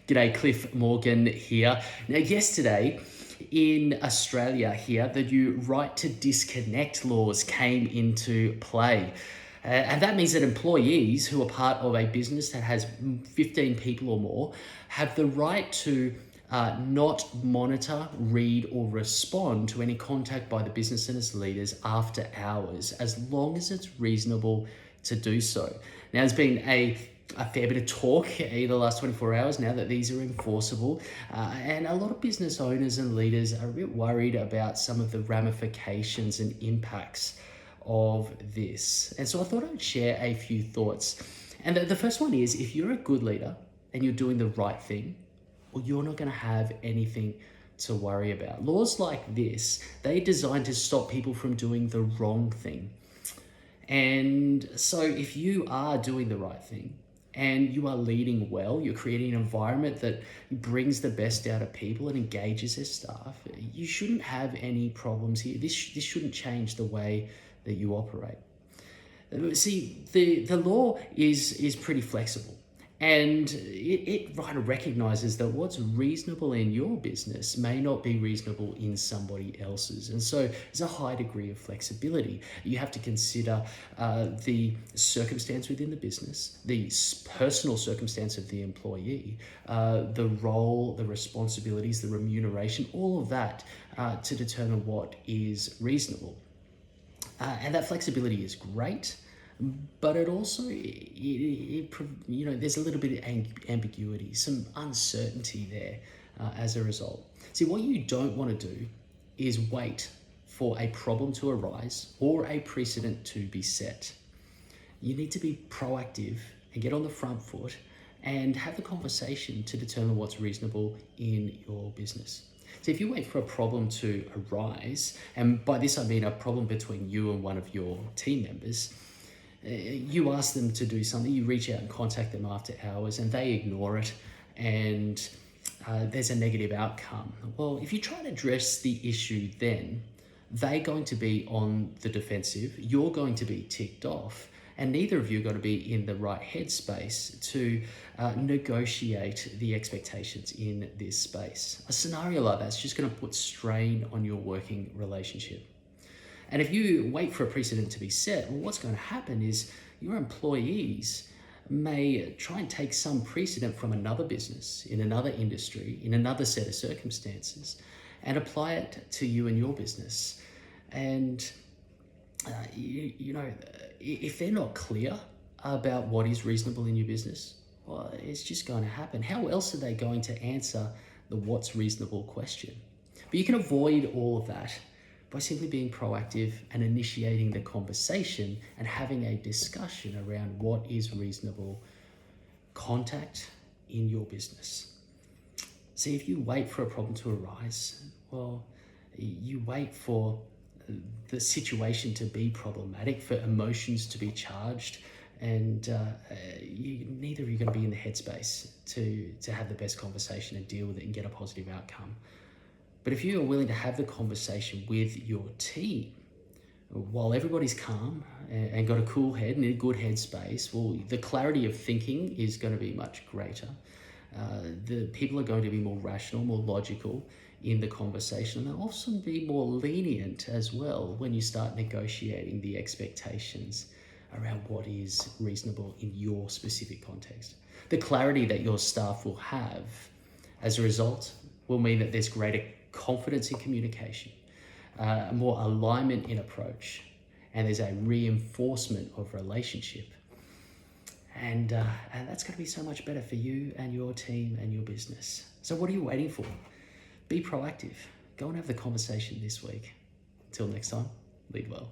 G'day, Cliff Morgan here. Now, yesterday in Australia here, the new right to disconnect laws came into play. And that means that employees who are part of a business that has 15 people or more have the right to not monitor, read, or respond to any contact by the business and its leaders after hours, as long as it's reasonable to do so. Now, there's been a fair bit of talk in the last 24 hours now that these are enforceable, and a lot of business owners and leaders are a bit worried about some of the ramifications and impacts of this. And so I thought I'd share a few thoughts. And the first one is, if you're a good leader and you're doing the right thing, well, you're not going to have anything to worry about. Laws like this, they're designed to stop people from doing the wrong thing. And so if you are doing the right thing and you are leading well, you're creating an environment that brings the best out of people and engages their staff, you shouldn't have any problems here. This shouldn't change the way that you operate. See, the law is pretty flexible, and it kind of recognizes that what's reasonable in your business may not be reasonable in somebody else's. And so there's a high degree of flexibility. You have to consider the circumstance within the business, the personal circumstance of the employee, the role, the responsibilities, the remuneration, all of that to determine what is reasonable. And that flexibility is great, but it also, there's a little bit of ambiguity, some uncertainty there as a result. See, what you don't want to do is wait for a problem to arise or a precedent to be set. You need to be proactive and get on the front foot and have the conversation to determine what's reasonable in your business. So if you wait for a problem to arise, and by this I mean a problem between you and one of your team members, you ask them to do something, you reach out and contact them after hours and they ignore it, and there's a negative outcome. Well, if you try to address the issue then, they're going to be on the defensive, you're going to be ticked off, and neither of you are going to be in the right headspace to negotiate the expectations in this space. A scenario like that's just going to put strain on your working relationship. And if you wait for a precedent to be set, well, what's going to happen is your employees may try and take some precedent from another business, in another industry, in another set of circumstances, and apply it to you and your business. And if they're not clear about what is reasonable in your business, well, it's just going to happen. How else are they going to answer the what's reasonable question? But you can avoid all of that by simply being proactive and initiating the conversation and having a discussion around what is reasonable contact in your business. See, if you wait for a problem to arise, well, you wait for the situation to be problematic, for emotions to be charged, and neither of you are going to be in the headspace to have the best conversation and deal with it and get a positive outcome. But if you are willing to have the conversation with your team while everybody's calm and got a cool head and a good headspace, well, the clarity of thinking is going to be much greater. The people are going to be more rational, more logical in the conversation, and they'll also be more lenient as well when you start negotiating the expectations around what is reasonable in your specific context. The clarity that your staff will have as a result will mean that there's greater confidence in communication, more alignment in approach, and there's a reinforcement of relationship. And that's going to be so much better for you and your team and your business. So what are you waiting for? Be proactive. Go and have the conversation this week. Until next time, lead well.